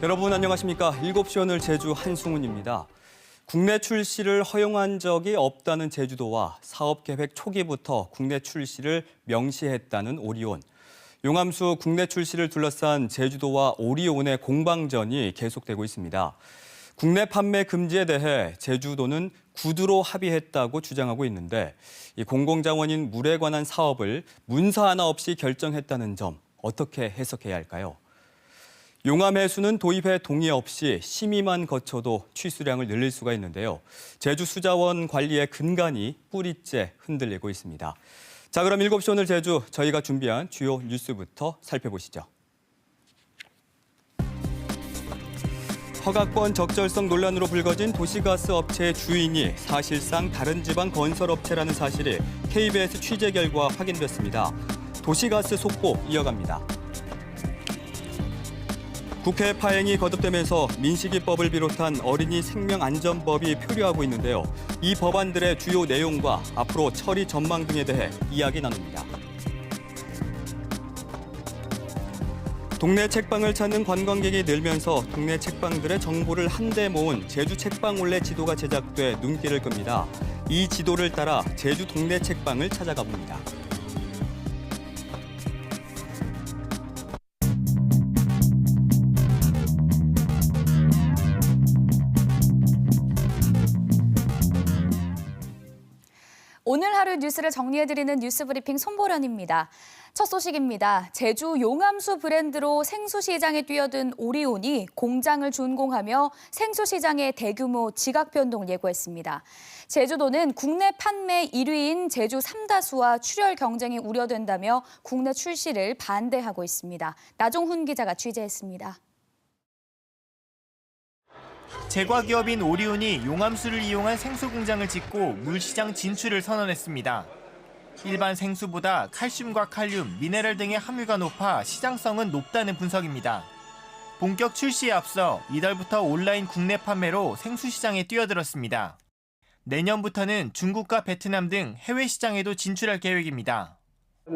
여러분 안녕하십니까? 7시 오늘 제주 한승훈입니다. 국내 출시를 허용한 적이 없다는 제주도와 사업 계획 초기부터 국내 출시를 명시했다는 오리온. 용암수 국내 출시를 둘러싼 제주도와 오리온의 공방전이 계속되고 있습니다. 국내 판매 금지에 대해 제주도는 구두로 합의했다고 주장하고 있는데 이 공공자원인 물에 관한 사업을 문서 하나 없이 결정했다는 점 어떻게 해석해야 할까요? 용암 해수는 도입에 동의 없이 심의만 거쳐도 취수량을 늘릴 수가 있는데요. 제주 수자원 관리의 근간이 뿌리째 흔들리고 있습니다. 자, 그럼 7시 오늘 제주 저희가 준비한 주요 뉴스부터 살펴보시죠. 허가권 적절성 논란으로 불거진 도시가스 업체의 주인이 사실상 다른 지방 건설업체라는 사실이 KBS 취재 결과 확인됐습니다. 도시가스 속보 이어갑니다. 국회 파행이 거듭되면서 민식이법을 비롯한 어린이 생명안전법이 표류하고 있는데요. 이 법안들의 주요 내용과 앞으로 처리 전망 등에 대해 이야기 나눕니다. 동네 책방을 찾는 관광객이 늘면서 동네 책방들의 정보를 한데 모은 제주 책방 올레 지도가 제작돼 눈길을 끕니다. 이 지도를 따라 제주 동네 책방을 찾아가 봅니다. 오늘 하루 뉴스를 정리해드리는 뉴스브리핑 손보련입니다. 첫 소식입니다. 제주 용암수 브랜드로 생수시장에 뛰어든 오리온이 공장을 준공하며 생수시장의 대규모 지각 변동을 예고했습니다. 제주도는 국내 판매 1위인 제주 삼다수와 출혈 경쟁이 우려된다며 국내 출시를 반대하고 있습니다. 나종훈 기자가 취재했습니다. 제과기업인 오리온이 용암수를 이용한 생수 공장을 짓고 물시장 진출을 선언했습니다. 일반 생수보다 칼슘과 칼륨, 미네랄 등의 함유가 높아 시장성은 높다는 분석입니다. 본격 출시에 앞서 이달부터 온라인 국내 판매로 생수 시장에 뛰어들었습니다. 내년부터는 중국과 베트남 등 해외 시장에도 진출할 계획입니다.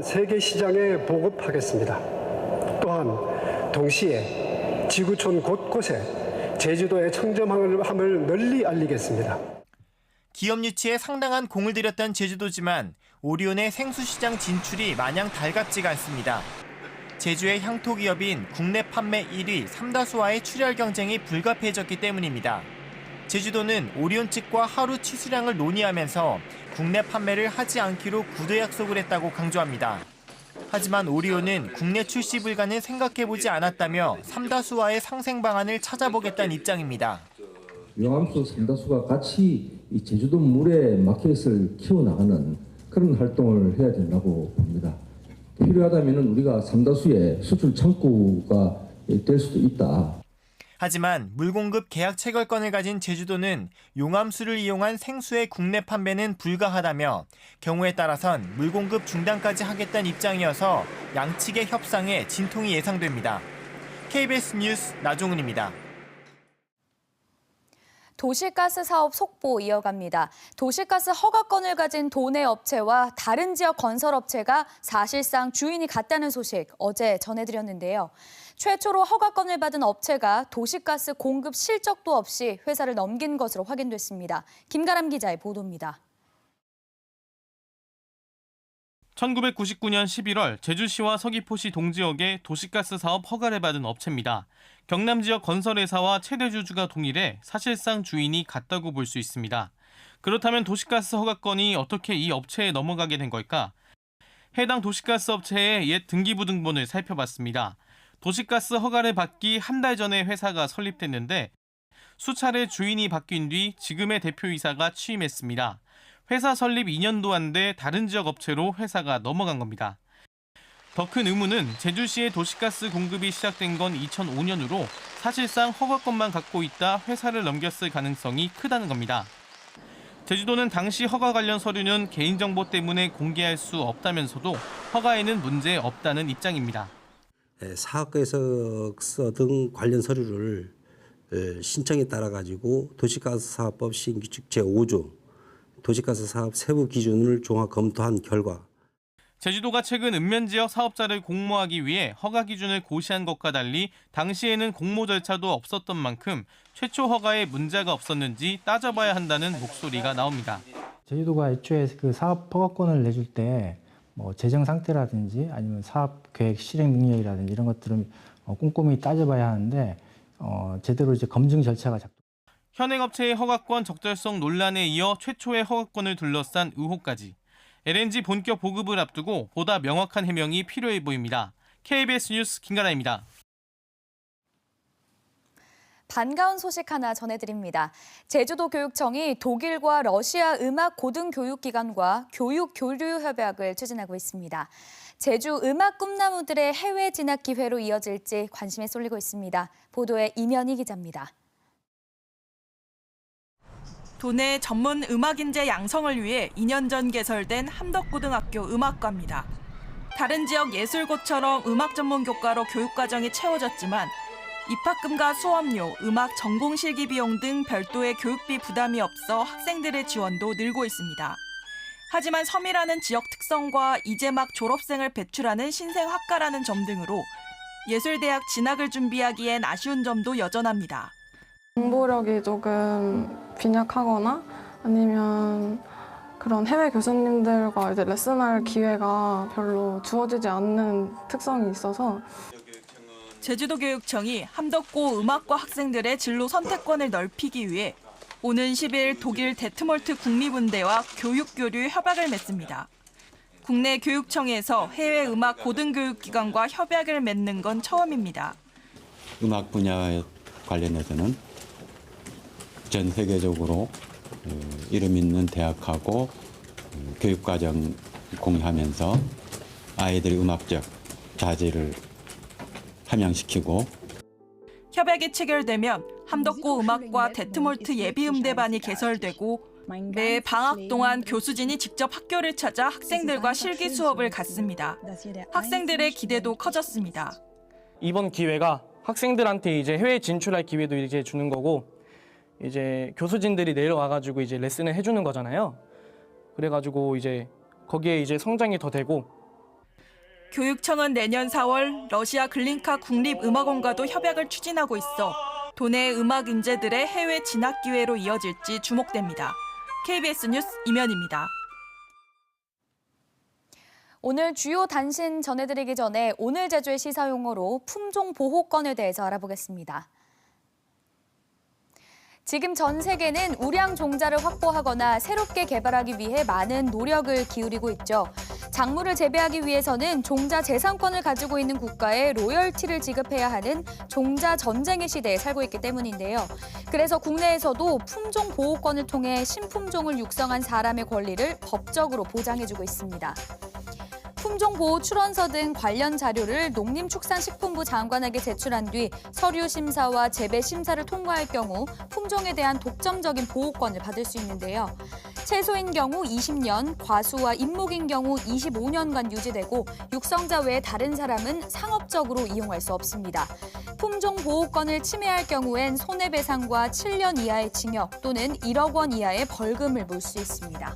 세계 시장에 보급하겠습니다. 또한 동시에 지구촌 곳곳에 제주도의 청정함을 널리 알리겠습니다. 기업 유치에 상당한 공을 들였던 제주도지만 오리온의 생수시장 진출이 마냥 달갑지가 않습니다. 제주의 향토 기업인 국내 판매 1위 삼다수와의 출혈 경쟁이 불가피해졌기 때문입니다. 제주도는 오리온 측과 하루 취수량을 논의하면서 국내 판매를 하지 않기로 구두 약속을 했다고 강조합니다. 하지만 오리온은 국내 출시 불가는 생각해보지 않았다며 삼다수와의 상생 방안을 찾아보겠다는 입장입니다. 용암수 삼다수가 같이 이 제주도 물의 마켓을 키워나가는 그런 활동을 해야 된다고 봅니다. 필요하다면 우리가 삼다수의 수출 창구가 될 수도 있다. 하지만 물공급 계약 체결권을 가진 제주도는 용암수를 이용한 생수의 국내 판매는 불가하다며 경우에 따라선 물공급 중단까지 하겠다는 입장이어서 양측의 협상에 진통이 예상됩니다. KBS 뉴스 나종훈입니다. 도시가스 사업 속보 이어갑니다. 도시가스 허가권을 가진 도내 업체와 다른 지역 건설업체가 사실상 주인이 같다는 소식 어제 전해드렸는데요. 최초로 허가권을 받은 업체가 도시가스 공급 실적도 없이 회사를 넘긴 것으로 확인됐습니다. 김가람 기자의 보도입니다. 1999년 11월 제주시와 서귀포시 동지역에 도시가스 사업 허가를 받은 업체입니다. 경남 지역 건설회사와 최대 주주가 동일해 사실상 주인이 같다고 볼 수 있습니다. 그렇다면 도시가스 허가권이 어떻게 이 업체에 넘어가게 된 걸까? 해당 도시가스 업체의 옛 등기부등본을 살펴봤습니다. 도시가스 허가를 받기 한 달 전에 회사가 설립됐는데 수차례 주인이 바뀐 뒤 지금의 대표이사가 취임했습니다. 회사 설립 2년도 안 돼 다른 지역 업체로 회사가 넘어간 겁니다. 더 큰 의문은 제주시의 도시가스 공급이 시작된 건 2005년으로 사실상 허가권만 갖고 있다 회사를 넘겼을 가능성이 크다는 겁니다. 제주도는 당시 허가 관련 서류는 개인정보 때문에 공개할 수 없다면서도 허가에는 문제 없다는 입장입니다. 사업계획서 등 관련 서류를 신청에 따라 가지고 도시가스사업법 시행규칙 제5조 도시가스 사업 세부 기준을 종합 검토한 결과 제주도가 최근 읍면지역 사업자를 공모하기 위해 허가 기준을 고시한 것과 달리 당시에는 공모 절차도 없었던 만큼 최초 허가에 문제가 없었는지 따져봐야 한다는 목소리가 나옵니다. 제주도가 애초에 그 사업 허가권을 내줄 때 뭐 재정 상태라든지 아니면 사업 계획 실행 능력이라든지 이런 것들을 꼼꼼히 따져봐야 하는데 제대로 이제 검증 절차가 현행업체의 허가권 적절성 논란에 이어 최초의 허가권을 둘러싼 의혹까지. LNG 본격 보급을 앞두고 보다 명확한 해명이 필요해 보입니다. KBS 뉴스 김가라입니다. 반가운 소식 하나 전해드립니다. 제주도교육청이 독일과 러시아 음악 고등교육기관과 교육 교류 협약을 추진하고 있습니다. 제주 음악 꿈나무들의 해외 진학 기회로 이어질지 관심이 쏠리고 있습니다. 보도에 이면희 기자입니다. 도내 전문 음악인재 양성을 위해 2년 전 개설된 함덕고등학교 음악과입니다. 다른 지역 예술고처럼 음악 전문 교과로 교육과정이 채워졌지만 입학금과 수업료, 음악 전공 실기 비용 등 별도의 교육비 부담이 없어 학생들의 지원도 늘고 있습니다. 하지만 섬이라는 지역 특성과 이제 막 졸업생을 배출하는 신생학과라는 점 등으로 예술대학 진학을 준비하기엔 아쉬운 점도 여전합니다. 공부력이 조금 빈약하거나 아니면 그런 해외 교수님들과 이제 레슨할 기회가 별로 주어지지 않는 특성이 있어서 제주도교육청이 함덕고 음악과 학생들의 진로 선택권을 넓히기 위해 오는 10일 독일 데트몰트 국립은대와 교육교류 협약을 맺습니다. 국내 교육청에서 해외 음악 고등교육기관과 협약을 맺는 건 처음입니다. 음악 분야에 관련해서는 전 세계적으로 이름 있는 대학하고 교육과정 공유하면서 아이들의 음악적 자질을 함양시키고 협약이 체결되면 함덕고 음악과 데트몰트 예비음대반이 개설되고 매 방학 동안 교수진이 직접 학교를 찾아 학생들과 실기 수업을 갖습니다. 학생들의 기대도 커졌습니다. 이번 기회가 학생들한테 이제 해외 진출할 기회도 이제 주는 거고 이제 교수진들이 내려와가지고 이제 레슨을 해주는 거잖아요. 그래가지고 이제 거기에 이제 성장이 더 되고. 교육청은 내년 4월 러시아 글린카 국립음악원과도 협약을 추진하고 있어 도내 음악 인재들의 해외 진학 기회로 이어질지 주목됩니다. KBS 뉴스 이면입니다. 오늘 주요 단신 전해드리기 전에 오늘 제주의 시사용어로 품종 보호권에 대해서 알아보겠습니다. 지금 전 세계는 우량 종자를 확보하거나 새롭게 개발하기 위해 많은 노력을 기울이고 있죠. 작물을 재배하기 위해서는 종자 재산권을 가지고 있는 국가에 로열티를 지급해야 하는 종자 전쟁의 시대에 살고 있기 때문인데요. 그래서 국내에서도 품종 보호권을 통해 신품종을 육성한 사람의 권리를 법적으로 보장해주고 있습니다. 품종보호 출원서 등 관련 자료를 농림축산식품부 장관에게 제출한 뒤 서류 심사와 재배 심사를 통과할 경우 품종에 대한 독점적인 보호권을 받을 수 있는데요. 채소인 경우 20년, 과수와 잎목인 경우 25년간 유지되고 육성자 외에 다른 사람은 상업적으로 이용할 수 없습니다. 품종 보호권을 침해할 경우엔 손해배상과 7년 이하의 징역 또는 1억 원 이하의 벌금을 물 수 있습니다.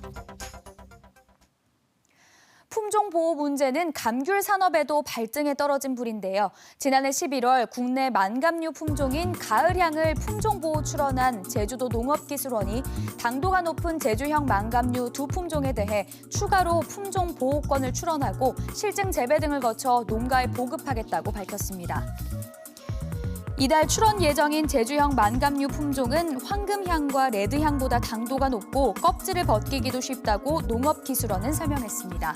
품종 보호 문제는 감귤 산업에도 발등에 떨어진 불인데요. 지난해 11월 국내 만감류 품종인 가을향을 품종 보호 출원한 제주도 농업기술원이 당도가 높은 제주형 만감류 두 품종에 대해 추가로 품종 보호권을 출원하고 실증 재배 등을 거쳐 농가에 보급하겠다고 밝혔습니다. 이달 출원 예정인 제주형 만감류 품종은 황금향과 레드향보다 당도가 높고 껍질을 벗기기도 쉽다고 농업기술원은 설명했습니다.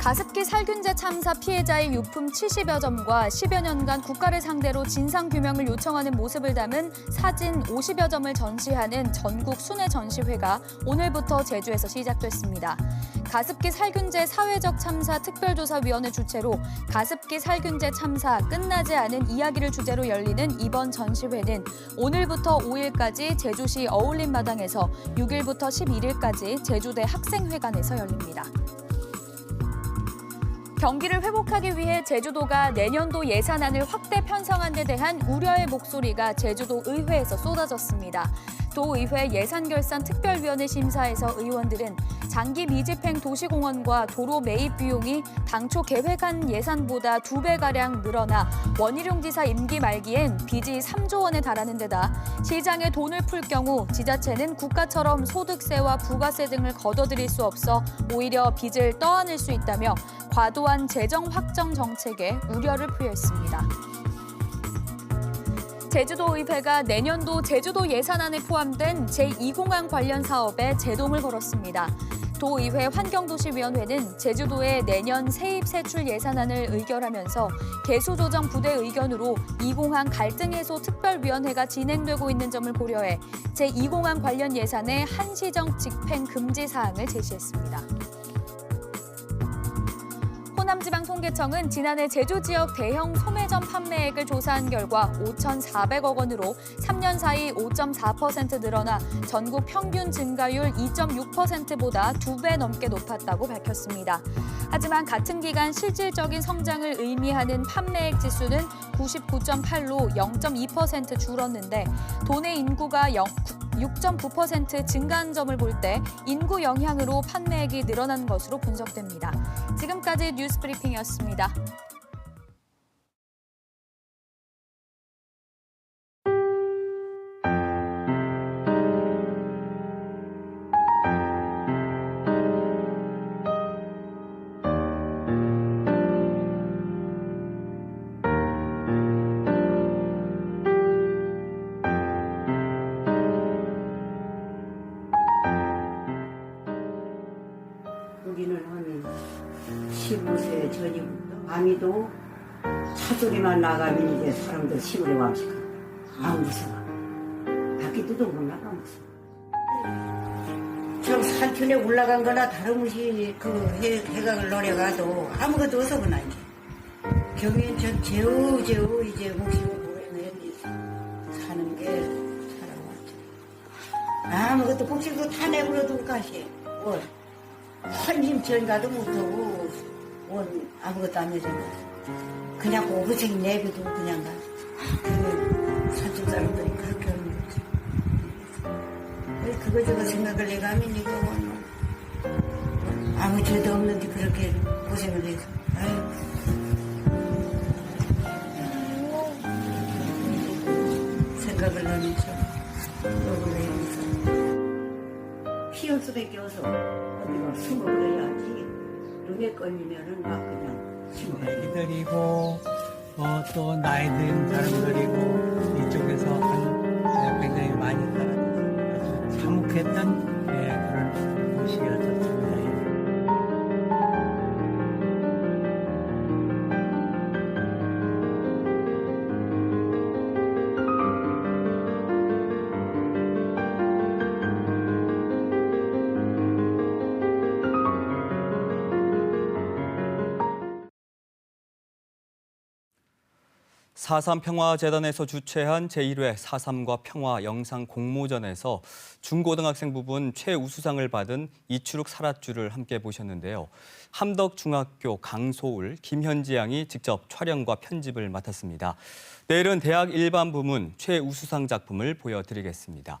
가습기 살균제 참사 피해자의 유품 70여 점과 10여 년간 국가를 상대로 진상규명을 요청하는 모습을 담은 사진 50여 점을 전시하는 전국 순회 전시회가 오늘부터 제주에서 시작됐습니다. 가습기 살균제 사회적 참사 특별조사위원회 주최로 가습기 살균제 참사 끝나지 않은 이야기를 주제로 열리는 이번 전시회는 오늘부터 5일까지 제주시 어울림마당에서 6일부터 11일까지 제주대 학생회관에서 열립니다. 경기를 회복하기 위해 제주도가 내년도 예산안을 확대 편성한 데 대한 우려의 목소리가 제주도 의회에서 쏟아졌습니다. 도의회 예산결산특별위원회 심사에서 의원들은 장기 미집행 도시공원과 도로 매입 비용이 당초 계획한 예산보다 2배가량 늘어나 원희룡 지사 임기 말기엔 빚이 3조 원에 달하는 데다 시장에 돈을 풀 경우 지자체는 국가처럼 소득세와 부가세 등을 걷어들일 수 없어 오히려 빚을 떠안을 수 있다며 과도한 재정 확정 정책에 우려를 표했습니다. 제주도의회가 내년도 제주도 예산안에 포함된 제2공항 관련 사업에 제동을 걸었습니다. 도의회 환경도시위원회는 제주도의 내년 세입 세출 예산안을 의결하면서 개수조정 부대 의견으로 2공항 갈등 해소 특별위원회가 진행되고 있는 점을 고려해 제2공항 관련 예산에 한시적 집행 금지 사항을 제시했습니다. 호남지방통계청은 지난해 제주 지역 대형 소매점 판매액을 조사한 결과 5,400억 원으로 3년 사이 5.4% 늘어나 전국 평균 증가율 2.6%보다 2배 넘게 높았다고 밝혔습니다. 하지만 같은 기간 실질적인 성장을 의미하는 판매액 지수는 99.8로 0.2% 줄었는데 도내 인구가 6.9% 증가한 점을 볼 때 인구 영향으로 판매액이 늘어난 것으로 분석됩니다. 지금까지 뉴스브리핑이었습니다. 우리는 한 15세 전이부터 밤이도 차소리만 나가면 이제 사람들 시골에 와시고 아무 무서워. 밖에도 못 나가 무서워. 저 산천에 올라간 거나 다름없이 그 해각을 노려가도 아무것도 없어구나 이제. 경인 전 제우 이제 목숨을 보내면 사는 게 살아왔죠. 아무것도 복실도 다 내버려두고 가시. 한심천 가도 못하고 아무것도 안 내잖아. 그냥 고고생 내비도 그냥 가. 그 산쪽 사람들이 그렇게 하는 거지. 그거 저거 생각을 해가면 이거 아무 죄도 없는데 그렇게 고생을 해서. 생각을 하면서 욕을 해서 피할 수밖에 없어. 어디가 숨을 해야지. 눈에 걸리면은 막 그냥 숨을 해. 애들이고 또 나이 든 사람들이고 이쪽에서 굉장히 많이 살았어요. 아주 참혹했던 그런 곳이었습니다. (4.3) 평화재단에서 주최한 제1회 (4.3과) 평화 영상 공모전에서 중고등학생 부분 최우수상을 받은 이추룩 사랏줄을 함께 보셨는데요. 함덕중학교 강소울, 김현지 양이 직접 촬영과 편집을 맡았습니다. 내일은 대학 일반 부문 최우수상 작품을 보여드리겠습니다.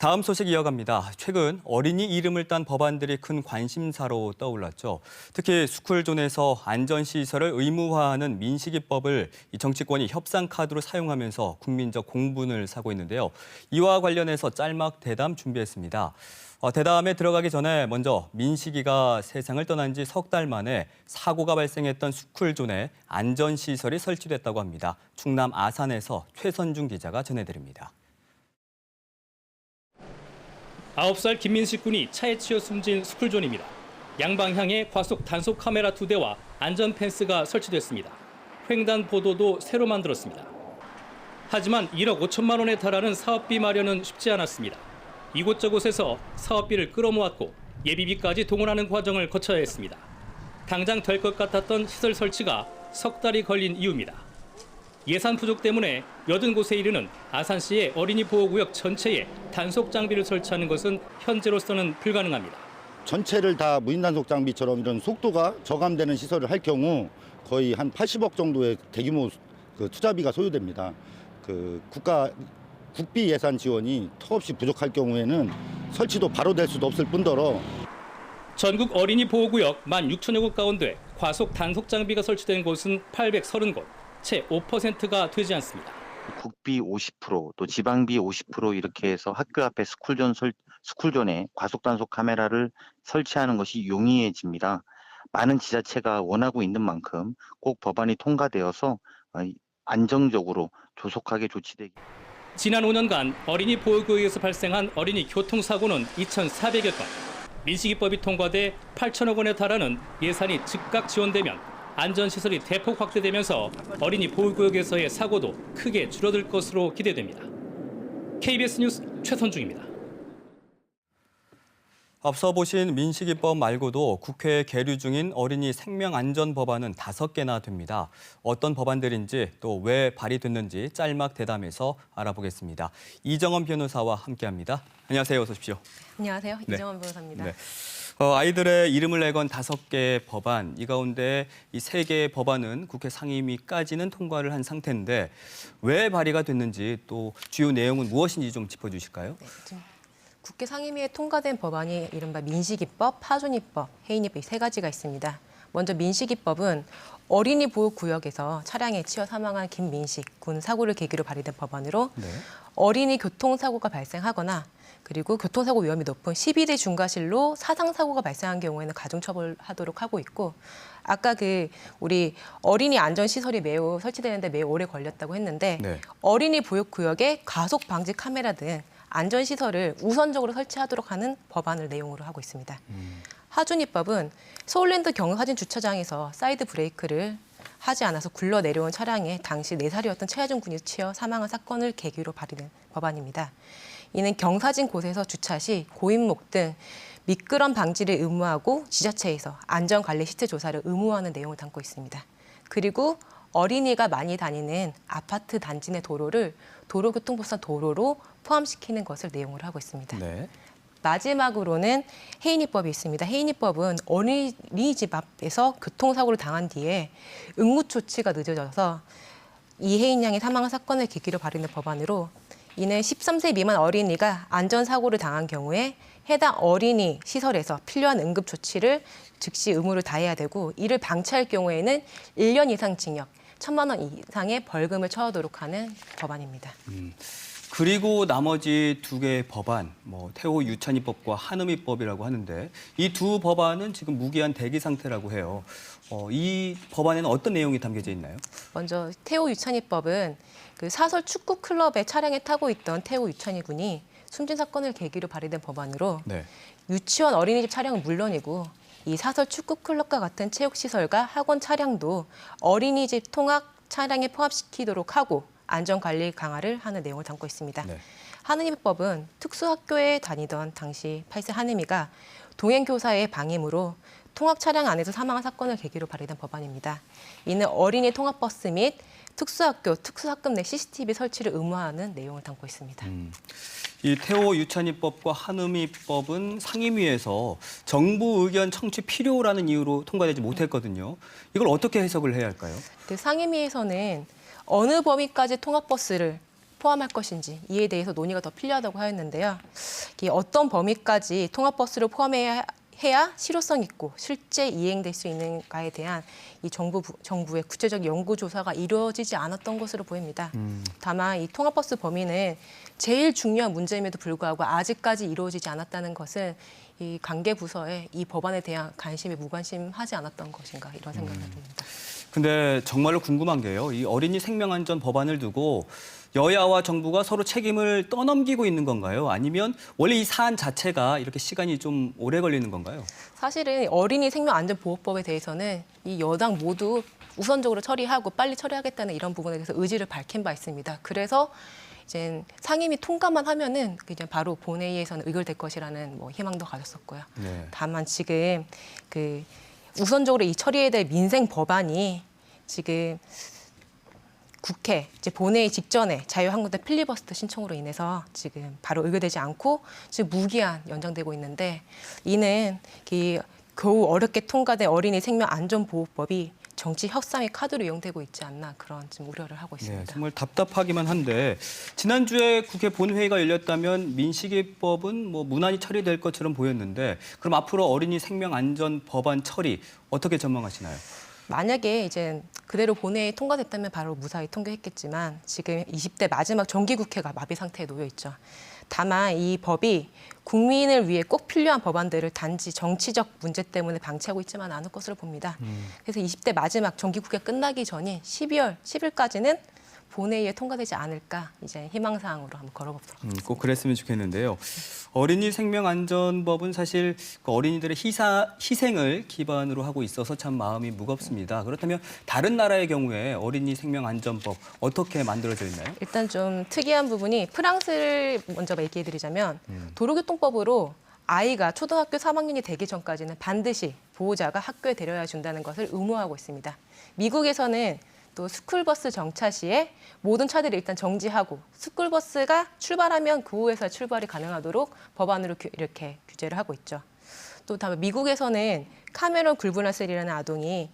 다음 소식 이어갑니다. 최근 어린이 이름을 딴 법안들이 큰 관심사로 떠올랐죠. 특히 스쿨존에서 안전시설을 의무화하는 민식이법을 정치권이 협상카드로 사용하면서 국민적 공분을 사고 있는데요. 이와 관련해서 짤막 대담 준비했습니다. 대담에 들어가기 전에 먼저 민식이가 세상을 떠난 지 석 달 만에 사고가 발생했던 스쿨존에 안전시설이 설치됐다고 합니다. 충남 아산에서 최선중 기자가 전해드립니다. 9살 김민식 군이 차에 치여 숨진 스쿨존입니다. 양방향에 과속 단속 카메라 2대와 안전 펜스가 설치됐습니다. 횡단보도도 새로 만들었습니다. 하지만 1억 5천만 원에 달하는 사업비 마련은 쉽지 않았습니다. 이곳저곳에서 사업비를 끌어모았고 예비비까지 동원하는 과정을 거쳐야 했습니다. 당장 될 것 같았던 시설 설치가 석 달이 걸린 이유입니다. 예산 부족 때문에 80곳에 이르는 아산시의 어린이 보호구역 전체에 단속 장비를 설치하는 것은 현재로서는 불가능합니다. 전체를 다 무인 단속 장비처럼 이런 속도가 저감되는 시설을 할 경우 거의 한 80억 정도의 대규모 투자비가 소요됩니다. 국가 국비 예산 지원이 턱없이 부족할 경우에는 설치도 바로 될 수도 없을 뿐더러 전국 어린이 보호구역 16,000여 곳 가운데 과속 단속 장비가 설치된 곳은 830곳, 채 5%가 되지 않습니다. 국비 50%, 또 지방비 50% 이렇게 해서 학교 앞에 스쿨존에 과속 단속 카메라를 설치하는 것이 용이해집니다. 많은 지자체가 원하고 있는 만큼 꼭 법안이 통과되어서 안정적으로 조속하게 조치되기. 지난 5년간 어린이 보호구역에서 발생한 어린이 교통사고는 2,400여 건. 민식이법이 통과돼 8천억 원에 달하는 예산이 즉각 지원되면 안전시설이 대폭 확대되면서 어린이 보호구역에서의 사고도 크게 줄어들 것으로 기대됩니다. KBS 뉴스 최선중입니다. 앞서 보신 민식이법 말고도 국회에 계류 중인 어린이 생명안전 법안은 5개나 됩니다. 어떤 법안들인지 또 왜 발의됐는지 짤막 대담해서 알아보겠습니다. 이정원 변호사와 함께합니다. 안녕하세요. 어서 오십시오. 안녕하세요. 네. 이정원 변호사입니다. 네. 아이들의 이름을 내건 5개의 법안, 이 가운데 이 3개의 법안은 국회 상임위까지는 통과를 한 상태인데 왜 발의가 됐는지 또 주요 내용은 무엇인지 좀 짚어주실까요? 네, 국회 상임위에 통과된 법안이 이른바 민식이법, 하준이법, 해인이법 이 3가지가 있습니다. 먼저 민식이법은 어린이 보호구역에서 차량에 치여 사망한 김민식 군 사고를 계기로 발의된 법안으로 어린이 교통사고가 발생하거나 그리고 교통사고 위험이 높은 12대 중과실로 사상사고가 발생한 경우에는 가중처벌하도록 하고 있고 아까 우리 어린이 안전시설이 매우 설치되는데 매우 오래 걸렸다고 했는데 어린이 보육구역에 과속 방지 카메라 등 안전시설을 우선적으로 설치하도록 하는 법안을 내용으로 하고 있습니다. 하준이법은 서울랜드 경사진 주차장에서 사이드 브레이크를 하지 않아서 굴러 내려온 차량에 당시 4살이었던 최하준 군이 치여 사망한 사건을 계기로 발의된 법안입니다. 이는 경사진 곳에서 주차 시 고인목 등 미끄럼 방지를 의무하고 지자체에서 안전관리 시트 조사를 의무화하는 내용을 담고 있습니다. 그리고 어린이가 많이 다니는 아파트 단지 내 도로를 도로교통법상 도로로 포함시키는 것을 내용으로 하고 있습니다. 마지막으로는 해인이법이 있습니다. 해인이법은 어린이집 앞에서 교통사고를 당한 뒤에 응급조치가 늦어져서 이혜인 양이 사망한 사건을 계기로 발의된 법안으로 이는 13세 미만 어린이가 안전사고를 당한 경우에 해당 어린이 시설에서 필요한 응급조치를 즉시 의무를 다해야 되고 이를 방치할 경우에는 1년 이상 징역, 1,000만 원 이상의 벌금을 처하도록 하는 법안입니다. 그리고 나머지 2개의 법안, 태호 유찬이법과 한음이법이라고 하는데 이 2 법안은 지금 무기한 대기 상태라고 해요. 이 법안에는 어떤 내용이 담겨져 있나요? 먼저 태호 유찬이법은 사설 축구 클럽의 차량에 타고 있던 태호 유찬이 군이 숨진 사건을 계기로 발의된 법안으로 유치원 어린이집 차량은 물론이고 이 사설 축구 클럽과 같은 체육시설과 학원 차량도 어린이집 통학 차량에 포함시키도록 하고 안전관리 강화를 하는 내용을 담고 있습니다. 한음이법은 특수학교에 다니던 당시 8세 한음이가 동행교사의 방임으로 통학 차량 안에서 사망한 사건을 계기로 발의된 법안입니다. 이는 어린이 통학버스 및 특수학교, 특수학급 내 CCTV 설치를 의무화하는 내용을 담고 있습니다. 이 태호 유찬이법과 한음이법은 상임위에서 정부 의견 청취 필요라는 이유로 통과되지 못했거든요. 이걸 어떻게 해석을 해야 할까요? 상임위에서는 어느 범위까지 통학버스를 포함할 것인지 이에 대해서 논의가 더 필요하다고 하였는데요. 어떤 범위까지 통학버스를 포함해야 실효성 있고 실제 이행될 수 있는가에 대한 이 정부의 구체적 연구 조사가 이루어지지 않았던 것으로 보입니다. 다만 이 통학버스 범위는 제일 중요한 문제임에도 불구하고 아직까지 이루어지지 않았다는 것은 이 관계 부서에 이 법안에 대한 관심이 무관심하지 않았던 것인가 이런 생각을 해봅니다. 근데 정말로 궁금한 게요. 이 어린이 생명안전 법안을 두고 여야와 정부가 서로 책임을 떠넘기고 있는 건가요? 아니면 원래 이 사안 자체가 이렇게 시간이 좀 오래 걸리는 건가요? 사실은 어린이 생명안전보호법에 대해서는 이 여당 모두 우선적으로 처리하고 빨리 처리하겠다는 이런 부분에 대해서 의지를 밝힌 바 있습니다. 그래서 이제 상임위 통과만 하면은 그냥 바로 본회의에서는 의결될 것이라는 희망도 가졌었고요. 다만 지금 우선적으로 이 처리해야 될 민생 법안이 지금 국회 본회의 직전에 자유한국당 필리버스터 신청으로 인해서 지금 바로 의결되지 않고 지금 무기한 연장되고 있는데 이는 겨우 어렵게 통과된 어린이 생명안전보호법이 정치 협상의 카드로 이용되고 있지 않나 그런 좀 우려를 하고 있습니다. 네, 정말 답답하기만 한데 지난주에 국회 본회의가 열렸다면 민식이법은 뭐 무난히 처리될 것처럼 보였는데 그럼 앞으로 어린이 생명 안전 법안 처리 어떻게 전망하시나요? 만약에 이제 그대로 본회의에 통과됐다면 바로 무사히 통과했겠지만 지금 20대 마지막 정기국회가 마비 상태에 놓여 있죠. 다만 이 법이 국민을 위해 꼭 필요한 법안들을 단지 정치적 문제 때문에 방치하고 있지만 않을 것으로 봅니다. 그래서 20대 마지막 정기국회 끝나기 전인 12월 10일까지는 본회의에 통과되지 않을까 이제 희망사항으로 한번 걸어보도록 하겠습니다. 꼭 그랬으면 좋겠는데요. 어린이 생명안전법은 사실 그 어린이들의 희생을 기반으로 하고 있어서 참 마음이 무겁습니다. 그렇다면 다른 나라의 경우에 어린이 생명안전법 어떻게 만들어져 있나요? 일단 좀 특이한 부분이 프랑스를 먼저 얘기해드리자면 도로교통법으로 아이가 초등학교 3학년이 되기 전까지는 반드시 보호자가 학교에 데려다 준다는 것을 의무화하고 있습니다. 미국에서는 또 스쿨버스 정차 시에 모든 차들을 일단 정지하고 스쿨버스가 출발하면 그 후에서 출발이 가능하도록 법안으로 이렇게 규제를 하고 있죠. 또 다음에 미국에서는 카메론 굴브나셀이라는 아동이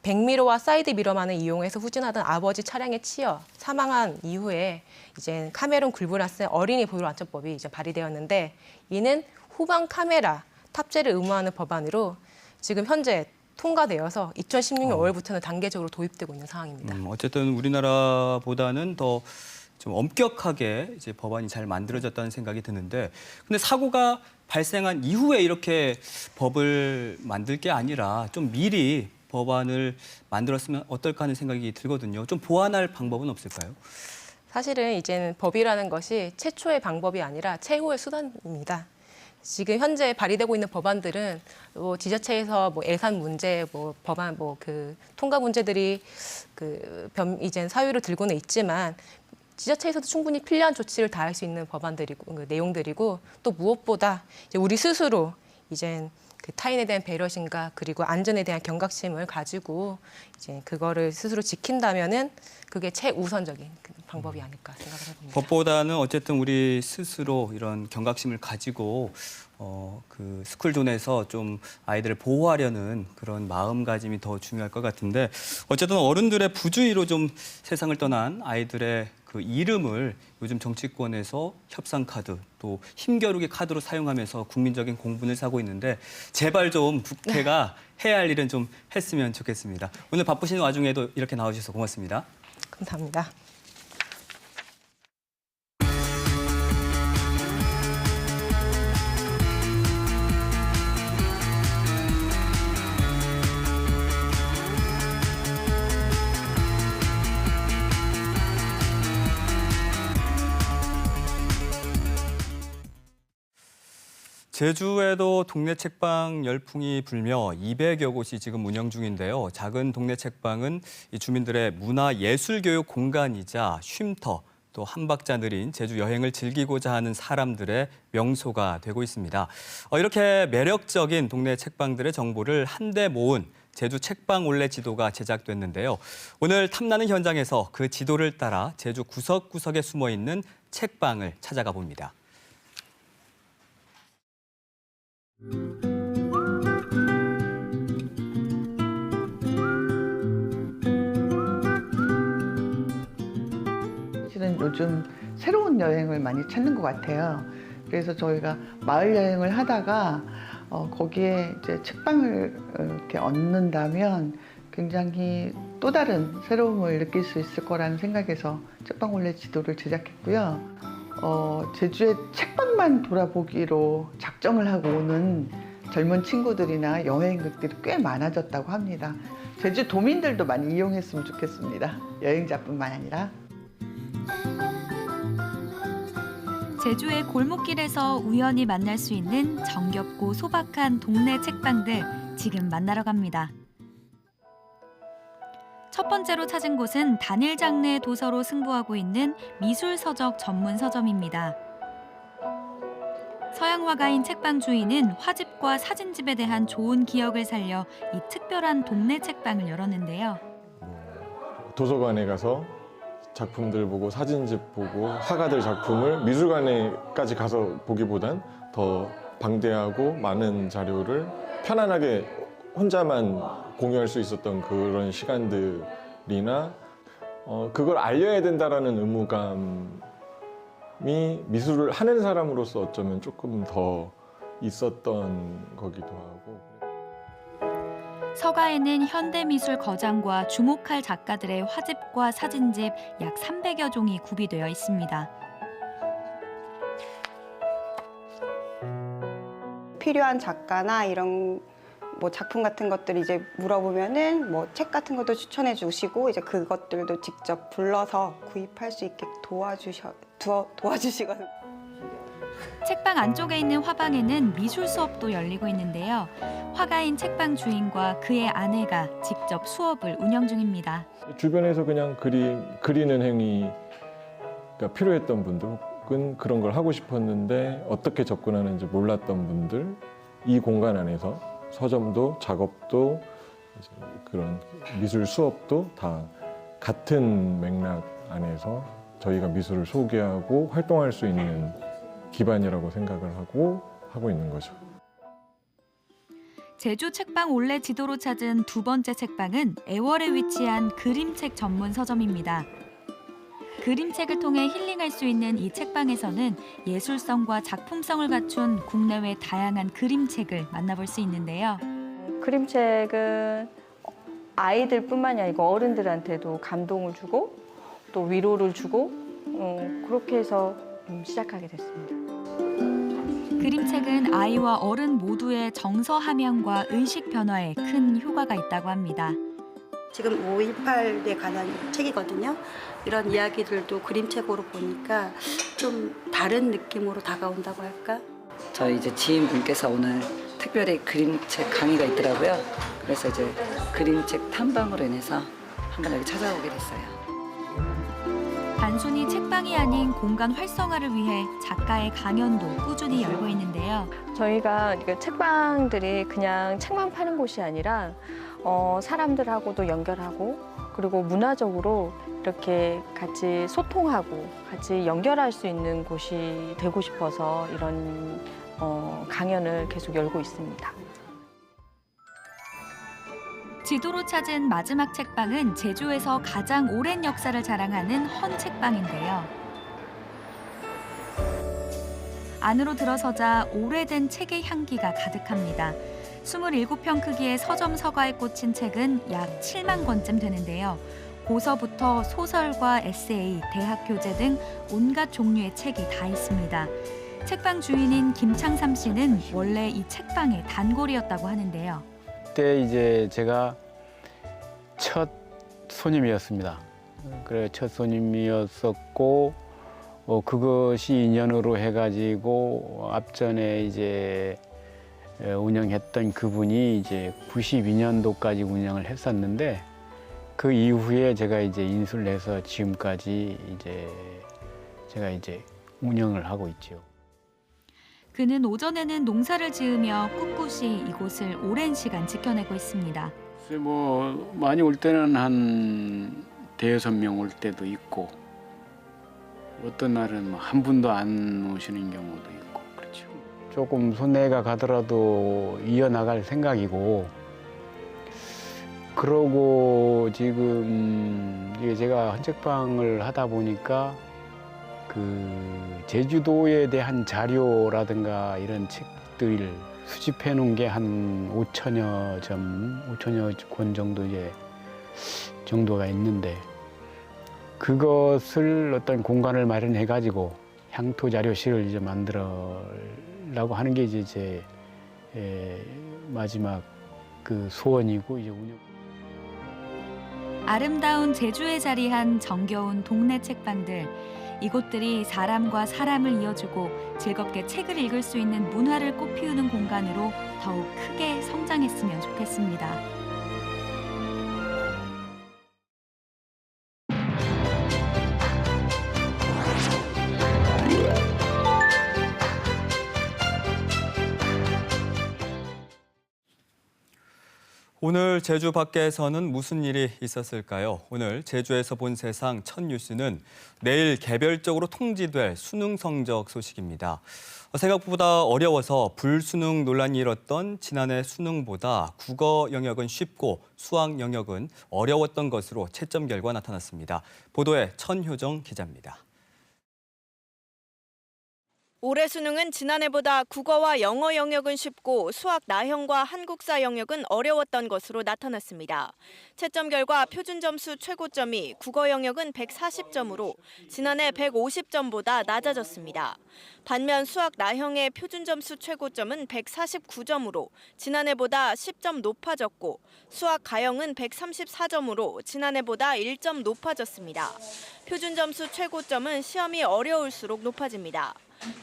백미러와 사이드 미러만을 이용해서 후진하던 아버지 차량에 치여 사망한 이후에 이제 카메론 굴브나셀 어린이 보호 안전법이 이제 발의되었는데 이는 후방 카메라 탑재를 의무화하는 법안으로 지금 현재 통과되어서 2016년 5월부터는 단계적으로 도입되고 있는 상황입니다. 어쨌든 우리나라보다는 더 좀 엄격하게 이제 법안이 잘 만들어졌다는 생각이 드는데, 근데 사고가 발생한 이후에 이렇게 법을 만들 게 아니라 좀 미리 법안을 만들었으면 어떨까 하는 생각이 들거든요. 좀 보완할 방법은 없을까요? 사실은 이제는 법이라는 것이 최초의 방법이 아니라 최후의 수단입니다. 지금 현재 발의되고 있는 법안들은 뭐 지자체에서 뭐 예산 문제, 뭐 법안, 뭐 그 통과 문제들이 이제 사유를 들고는 있지만 지자체에서도 충분히 필요한 조치를 다할 수 있는 법안들이고 내용들이고 또 무엇보다 이제 우리 스스로 이제 그 타인에 대한 배려심과 그리고 안전에 대한 경각심을 가지고 이제 그거를 스스로 지킨다면은 그게 최우선적인 방법이 아닐까 생각을 해봅니다. 법보다는 어쨌든 우리 스스로 이런 경각심을 가지고 그 스쿨존에서 좀 아이들을 보호하려는 그런 마음가짐이 더 중요할 것 같은데, 어쨌든 어른들의 부주의로 좀 세상을 떠난 아이들의 그 이름을 요즘 정치권에서 협상 카드 또 힘겨루기 카드로 사용하면서 국민적인 공분을 사고 있는데, 제발 좀 국회가 해야 할 일은 좀 했으면 좋겠습니다. 오늘 바쁘신 와중에도 이렇게 나와주셔서 고맙습니다. 감사합니다. 제주에도 동네 책방 열풍이 불며 200여 곳이 지금 운영 중인데요. 작은 동네 책방은 이 주민들의 문화 예술 교육 공간이자 쉼터, 또 한 박자 느린 제주 여행을 즐기고자 하는 사람들의 명소가 되고 있습니다. 이렇게 매력적인 동네 책방들의 정보를 한데 모은 제주 책방 올레 지도가 제작됐는데요. 오늘 탐나는 현장에서 그 지도를 따라 제주 구석구석에 숨어 있는 책방을 찾아가 봅니다. 사실은 요즘 새로운 여행을 많이 찾는 것 같아요. 그래서 저희가 마을 여행을 하다가 거기에 이제 책방을 이렇게 얻는다면 굉장히 또 다른 새로움을 느낄 수 있을 거라는 생각에서 책방 올레 지도를 제작했고요. 제주의 책방만 돌아보기로 작정을 하고 오는 젊은 친구들이나 여행객들이 꽤 많아졌다고 합니다. 제주 도민들도 많이 이용했으면 좋겠습니다. 여행자뿐만 아니라. 제주의 골목길에서 우연히 만날 수 있는 정겹고 소박한 동네 책방들 지금 만나러 갑니다. 첫 번째로 찾은 곳은 단일 장르의 도서로 승부하고 있는 미술서적 전문 서점입니다. 서양 화가인 책방 주인은 화집과 사진집에 대한 좋은 기억을 살려 이 특별한 동네 책방을 열었는데요. 도서관에 가서 작품들 보고 사진집 보고 화가들 작품을 미술관에까지 가서 보기보단 더 방대하고 많은 자료를 편안하게 혼자만 공유할 수 있었던 그런 시간들이나 그걸 알려야 된다라는 의무감이 미술을 하는 사람으로서 어쩌면 조금 더 있었던 거기도 하고. 서가에는 현대미술 거장과 주목할 작가들의 화집과 사진집 약 300여 종이 구비되어 있습니다. 필요한 작가나 이런 뭐 작품 같은 것들 이제 물어보면은 뭐 책 같은 것도 추천해 주시고 이제 그것들도 직접 불러서 구입할 수 있게 도와주시거든요. 책방 안쪽에 있는 화방에는 미술 수업도 열리고 있는데요. 화가인 책방 주인과 그의 아내가 직접 수업을 운영 중입니다. 주변에서 그냥 그리는 행위가 필요했던 분들 혹은 그런 걸 하고 싶었는데 어떻게 접근하는지 몰랐던 분들, 이 공간 안에서 서점도 작업도 이제 그런 미술 수업도 다 같은 맥락 안에서 저희가 미술을 소개하고 활동할 수 있는 기반이라고 생각을 하고 있는 거죠. 제주 책방 올레 지도로 찾은 두 번째 책방은 애월에 위치한 그림책 전문 서점입니다. 그림책을 통해 힐링할 수 있는 이 책방에서는 예술성과 작품성을 갖춘 국내외 다양한 그림책을 만나볼 수 있는데요. 그림책은 아이들뿐만이 아니고 어른들한테도 감동을 주고 또 위로를 주고 그렇게 해서 시작하게 됐습니다. 그림책은 아이와 어른 모두의 정서 함양과 의식 변화에 큰 효과가 있다고 합니다. 지금 5.18에 관한 책이거든요. 이런 이야기들도 그림책으로 보니까 좀 다른 느낌으로 다가온다고 할까? 저희 이제 지인분께서 오늘 특별히 그림책 강의가 있더라고요. 그래서 이제 그림책 탐방으로 인해서 한번 여기 찾아오게 됐어요. 단순히 책방이 아닌 공간 활성화를 위해 작가의 강연도 꾸준히 열고 있는데요. 저희가 책방들이 그냥 책만 파는 곳이 아니라 사람들하고도 연결하고 그리고 문화적으로 이렇게 같이 소통하고 같이 연결할 수 있는 곳이 되고 싶어서 이런 강연을 계속 열고 있습니다. 지도로 찾은 마지막 책방은 제주에서 가장 오랜 역사를 자랑하는 헌책방인데요. 안으로 들어서자 오래된 책의 향기가 가득합니다. 27평 크기의 서점 서가에 꽂힌 책은 약 7만 권쯤 되는데요. 고서부터 소설과 에세이, 대학 교재 등 온갖 종류의 책이 다 있습니다. 책방 주인인 김창삼 씨는 원래 이 책방의 단골이었다고 하는데요. 그때 이제 제가 첫 손님이었습니다. 그래 첫 손님이었었고 그것이 인연으로 해가지고 앞전에 이제 운영했던 그분이 이제 92년도까지 운영을 했었는데 그 이후에 제가 이제 인수를 해서 지금까지 이제 제가 이제 운영을 하고 있죠. 그는 오전에는 농사를 지으며 꿋꿋이 이곳을 오랜 시간 지켜내고 있습니다. 뭐 많이 올 때는 한 대여섯 명 올 때도 있고 어떤 날은 한 분도 안 오시는 경우도 있고 그렇죠. 조금 손해가 가더라도 이어나갈 생각이고 그러고 지금 이게 제가 헌책방을 하다 보니까 그 제주도에 대한 자료라든가 이런 책들을 수집해 놓은 게 한 5천여 권 정도 정도가 있는데 그것을 어떤 공간을 마련해 가지고 향토 자료실을 이제 만들려고 하는 게 이제 제 마지막 그 소원이고 이제 운영. 아름다운 제주에 자리한 정겨운 동네 책방들. 이곳들이 사람과 사람을 이어주고 즐겁게 책을 읽을 수 있는 문화를 꽃피우는 공간으로 더욱 크게 성장했으면 좋겠습니다. 오늘 제주 밖에서는 무슨 일이 있었을까요? 오늘 제주에서 본 세상 첫 뉴스는 내일 개별적으로 통지될 수능 성적 소식입니다. 생각보다 어려워서 불수능 논란이 일었던 지난해 수능보다 국어 영역은 쉽고 수학 영역은 어려웠던 것으로 채점 결과 나타났습니다. 보도에 천효정 기자입니다. 올해 수능은 지난해보다 국어와 영어 영역은 쉽고 수학 나형과 한국사 영역은 어려웠던 것으로 나타났습니다. 채점 결과 표준 점수 최고점이 국어 영역은 140점으로 지난해 150점보다 낮아졌습니다. 반면 수학 나형의 표준 점수 최고점은 149점으로 지난해보다 10점 높아졌고 수학 가형은 134점으로 지난해보다 1점 높아졌습니다. 표준 점수 최고점은 시험이 어려울수록 높아집니다.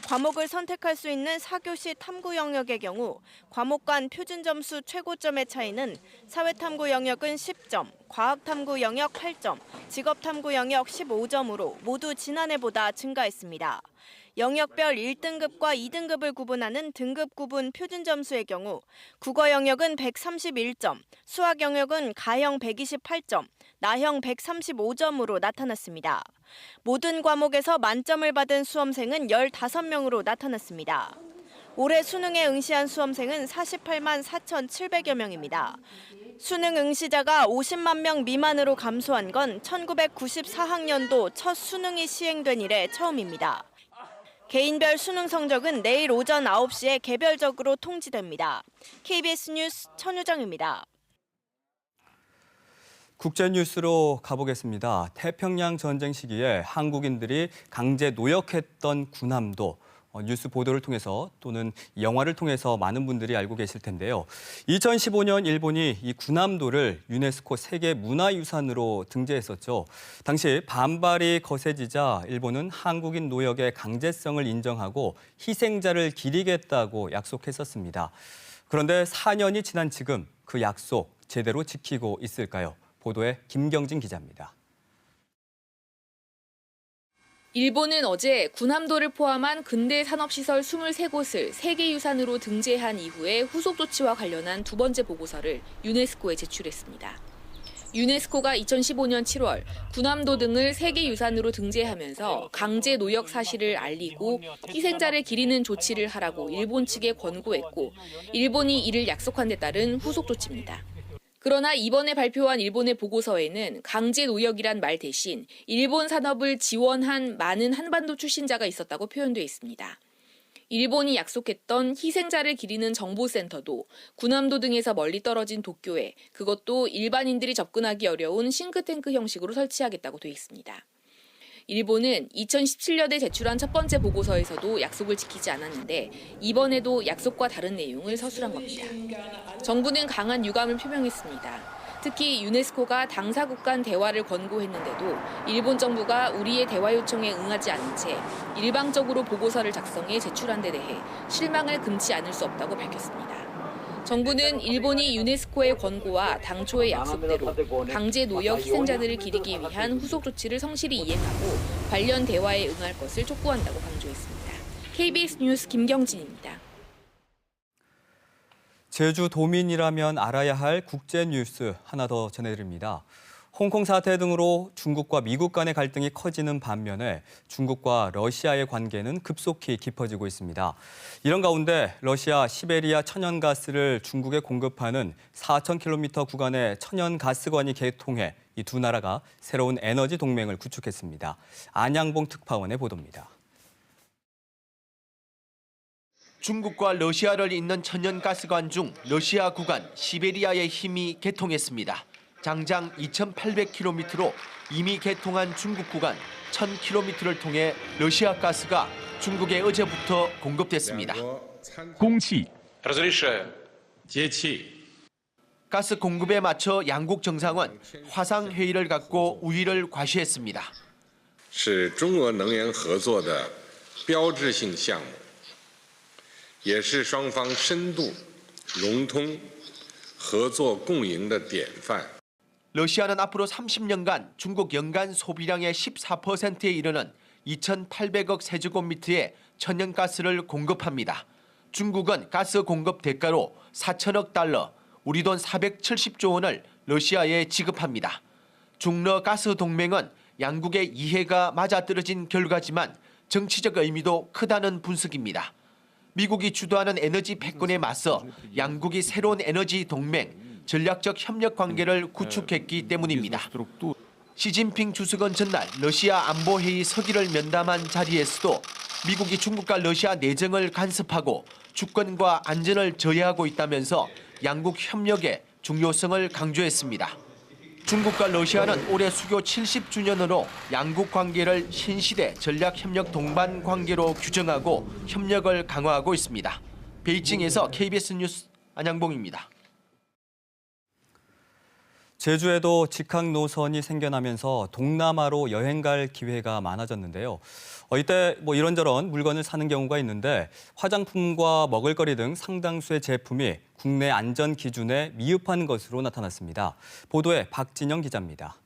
과목을 선택할 수 있는 4교시 탐구 영역의 경우 과목 간 표준 점수 최고점의 차이는 사회탐구 영역은 10점, 과학탐구 영역 8점, 직업탐구 영역 15점으로 모두 지난해보다 증가했습니다. 영역별 1등급과 2등급을 구분하는 등급 구분 표준 점수의 경우 국어 영역은 131점, 수학 영역은 가형 128점, 나형 135점으로 나타났습니다. 모든 과목에서 만점을 받은 수험생은 15명으로 나타났습니다. 올해 수능에 응시한 수험생은 48만 4,700여 명입니다. 수능 응시자가 50만 명 미만으로 감소한 건 1994학년도 첫 수능이 시행된 이래 처음입니다. 개인별 수능 성적은 내일 오전 9시에 개별적으로 통지됩니다. KBS 뉴스 천유정입니다. 국제뉴스로 가보겠습니다. 태평양 전쟁 시기에 한국인들이 강제 노역했던 군함도 뉴스 보도를 통해서 또는 영화를 통해서 많은 분들이 알고 계실 텐데요. 2015년 일본이 이 군함도를 유네스코 세계문화유산으로 등재했었죠. 당시 반발이 거세지자 일본은 한국인 노역의 강제성을 인정하고 희생자를 기리겠다고 약속했었습니다. 그런데 4년이 지난 지금 그 약속 제대로 지키고 있을까요? 보도에 김경진 기자입니다. 일본은 어제 군함도를 포함한 근대 산업시설 23곳을 세계유산으로 등재한 이후에 후속 조치와 관련한 두 번째 보고서를 유네스코에 제출했습니다. 유네스코가 2015년 7월 군함도 등을 세계유산으로 등재하면서 강제 노역 사실을 알리고 희생자를 기리는 조치를 하라고 일본 측에 권고했고 일본이 이를 약속한 데 따른 후속 조치입니다. 그러나 이번에 발표한 일본의 보고서에는 강제 노역이란 말 대신 일본 산업을 지원한 많은 한반도 출신자가 있었다고 표현돼 있습니다. 일본이 약속했던 희생자를 기리는 정보센터도 군함도 등에서 멀리 떨어진 도쿄에 그것도 일반인들이 접근하기 어려운 싱크탱크 형식으로 설치하겠다고 돼 있습니다. 일본은 2017년에 제출한 첫 번째 보고서에서도 약속을 지키지 않았는데 이번에도 약속과 다른 내용을 서술한 겁니다. 정부는 강한 유감을 표명했습니다. 특히 유네스코가 당사국 간 대화를 권고했는데도 일본 정부가 우리의 대화 요청에 응하지 않은 채 일방적으로 보고서를 작성해 제출한 데 대해 실망을 금치 않을 수 없다고 밝혔습니다. 정부는 일본이 유네스코의 권고와 당초의 약속대로 강제 노역 희생자들을 기리기 위한 후속 조치를 성실히 이행하고 관련 대화에 응할 것을 촉구한다고 강조했습니다. KBS 뉴스 김경진입니다. 제주도민이라면 알아야 할 국제 뉴스 하나 더 전해드립니다. 홍콩 사태 등으로 중국과 미국 간의 갈등이 커지는 반면에 중국과 러시아의 관계는 급속히 깊어지고 있습니다. 이런 가운데 러시아 시베리아 천연가스를 중국에 공급하는 4,000km 구간의 천연가스관이 개통해 이 두 나라가 새로운 에너지 동맹을 구축했습니다. 안양봉 특파원의 보도입니다. 중국과 러시아를 잇는 천연가스관 중 러시아 구간 시베리아의 힘이 개통했습니다. 장장 2,800km로 이미 개통한 중국 구간 1,000km를 통해 러시아 가스가 중국에 어제부터 공급됐습니다. 공치. 가스 공급에 맞춰 양국 정상은 화상 회의를 갖고 우위를 과시했습니다. 是中俄能源合作的标志性项目，也是双方深度融通合作共赢的典范。 러시아는 앞으로 30년간 중국 연간 소비량의 14%에 이르는 2,800억 세제곱미터의 천연가스를 공급합니다. 중국은 가스 공급 대가로 4천억 달러, 우리 돈 470조 원을 러시아에 지급합니다. 중러 가스 동맹은 양국의 이해가 맞아떨어진 결과지만 정치적 의미도 크다는 분석입니다. 미국이 주도하는 에너지 패권에 맞서 양국이 새로운 에너지 동맹, 전략적 협력 관계를 구축했기 때문입니다. 시진핑 주석은 전날 러시아 안보회의 서기를 면담한 자리에서도 미국이 중국과 러시아 내정을 간섭하고 주권과 안전을 저해하고 있다면서 양국 협력의 중요성을 강조했습니다. 중국과 러시아는 올해 수교 70주년으로 양국 관계를 신시대 전략협력 동반 관계로 규정하고 협력을 강화하고 있습니다. 베이징에서 KBS 뉴스 안양봉입니다. 제주에도 직항 노선이 생겨나면서 동남아로 여행 갈 기회가 많아졌는데요. 이때 이런저런 물건을 사는 경우가 있는데 화장품과 먹을거리 등 상당수의 제품이 국내 안전 기준에 미흡한 것으로 나타났습니다. 보도에 박진영 기자입니다.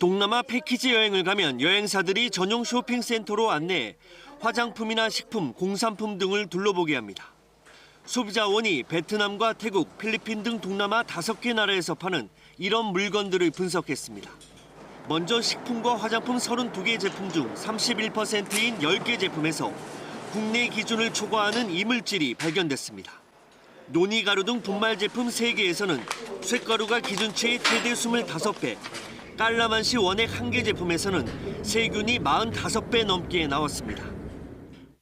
동남아 패키지 여행을 가면 여행사들이 전용 쇼핑센터로 안내해 화장품이나 식품, 공산품 등을 둘러보게 합니다. 소비자원이 베트남과 태국, 필리핀 등 동남아 5개 나라에서 파는 이런 물건들을 분석했습니다. 먼저 식품과 화장품 32개 제품 중 31%인 10개 제품에서 국내 기준을 초과하는 이물질이 발견됐습니다. 논이가루 등 분말 제품 3개에서는 쇳가루가 기준치의 최대 25배, 깔라만시 원액 1개 제품에서는 세균이 45배 넘게 나왔습니다.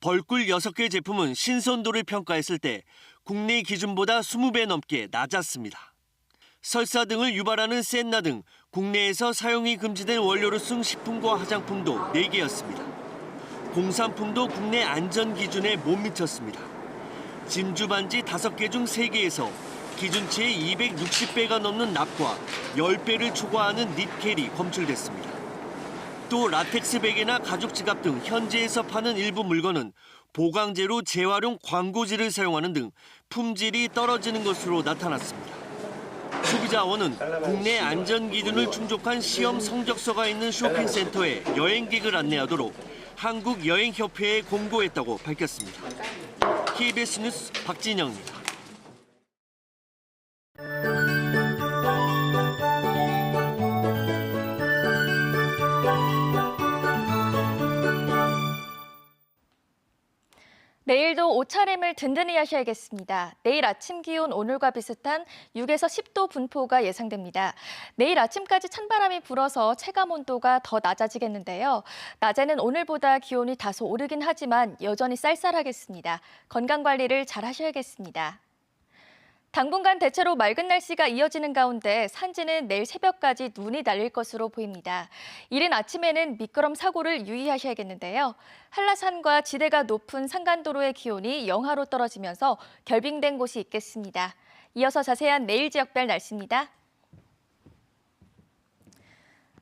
벌꿀 6개 제품은 신선도를 평가했을 때 국내 기준보다 20배 넘게 낮았습니다. 설사 등을 유발하는 센나 등 국내에서 사용이 금지된 원료로 쓴 식품과 화장품도 4개였습니다. 공산품도 국내 안전 기준에 못 미쳤습니다. 진주 반지 5개 중 3개에서 기준치의 260배가 넘는 납과 10배를 초과하는 니켈이 검출됐습니다. 또 라텍스 베개나 가죽 지갑 등 현지에서 파는 일부 물건은 보강제로 재활용 광고지를 사용하는 등 품질이 떨어지는 것으로 나타났습니다. 소비자원은 국내 안전 기준을 충족한 시험 성적서가 있는 쇼핑센터에 여행객을 안내하도록 한국여행협회에 공고했다고 밝혔습니다. KBS 뉴스 박진영입니다. 내일도 옷차림을 든든히 하셔야겠습니다. 내일 아침 기온 오늘과 비슷한 6에서 10도 분포가 예상됩니다. 내일 아침까지 찬바람이 불어서 체감 온도가 더 낮아지겠는데요. 낮에는 오늘보다 기온이 다소 오르긴 하지만 여전히 쌀쌀하겠습니다. 건강 관리를 잘 하셔야겠습니다. 당분간 대체로 맑은 날씨가 이어지는 가운데 산지는 내일 새벽까지 눈이 날릴 것으로 보입니다. 이른 아침에는 미끄럼 사고를 유의하셔야겠는데요. 한라산과 지대가 높은 산간도로의 기온이 영하로 떨어지면서 결빙된 곳이 있겠습니다. 이어서 자세한 내일 지역별 날씨입니다.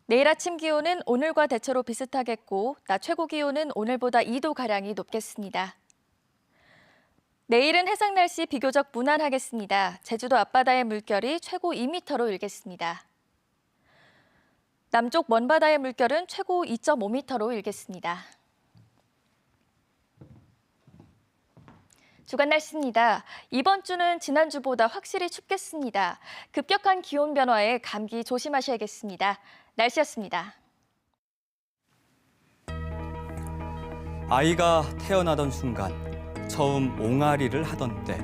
내일 아침 기온은 오늘과 대체로 비슷하겠고 낮 최고 기온은 오늘보다 2도가량이 높겠습니다. 내일은 해상 날씨 비교적 무난하겠습니다. 제주도 앞바다의 물결이 최고 2m로 일겠습니다. 남쪽 먼바다의 물결은 최고 2.5m로 일겠습니다. 주간 날씨입니다. 이번 주는 지난주보다 확실히 춥겠습니다. 급격한 기온 변화에 감기 조심하셔야겠습니다. 날씨였습니다. 아이가 태어나던 순간 처음 옹알이를 하던 때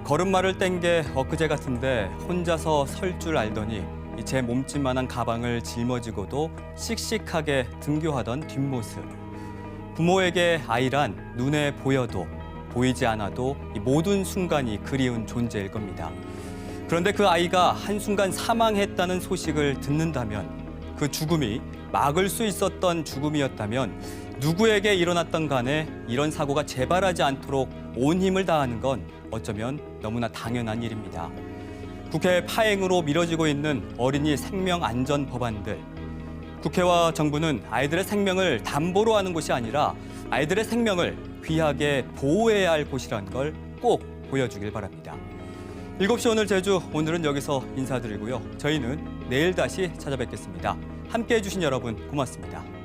걸음마를 뗀 게 엊그제 같은데 혼자서 설 줄 알더니 제 몸집만한 가방을 짊어지고도 씩씩하게 등교하던 뒷모습. 부모에게 아이란 눈에 보여도 보이지 않아도 이 모든 순간이 그리운 존재일 겁니다. 그런데 그 아이가 한순간 사망했다는 소식을 듣는다면 그 죽음이 막을 수 있었던 죽음이었다면 누구에게 일어났던 간에 이런 사고가 재발하지 않도록 온 힘을 다하는 건 어쩌면 너무나 당연한 일입니다. 국회 파행으로 미뤄지고 있는 어린이 생명 안전 법안들. 국회와 정부는 아이들의 생명을 담보로 하는 곳이 아니라 아이들의 생명을 귀하게 보호해야 할 곳이란 걸 꼭 보여주길 바랍니다. 7시 오늘 제주, 오늘은 여기서 인사드리고요. 저희는 내일 다시 찾아뵙겠습니다. 함께해 주신 여러분 고맙습니다.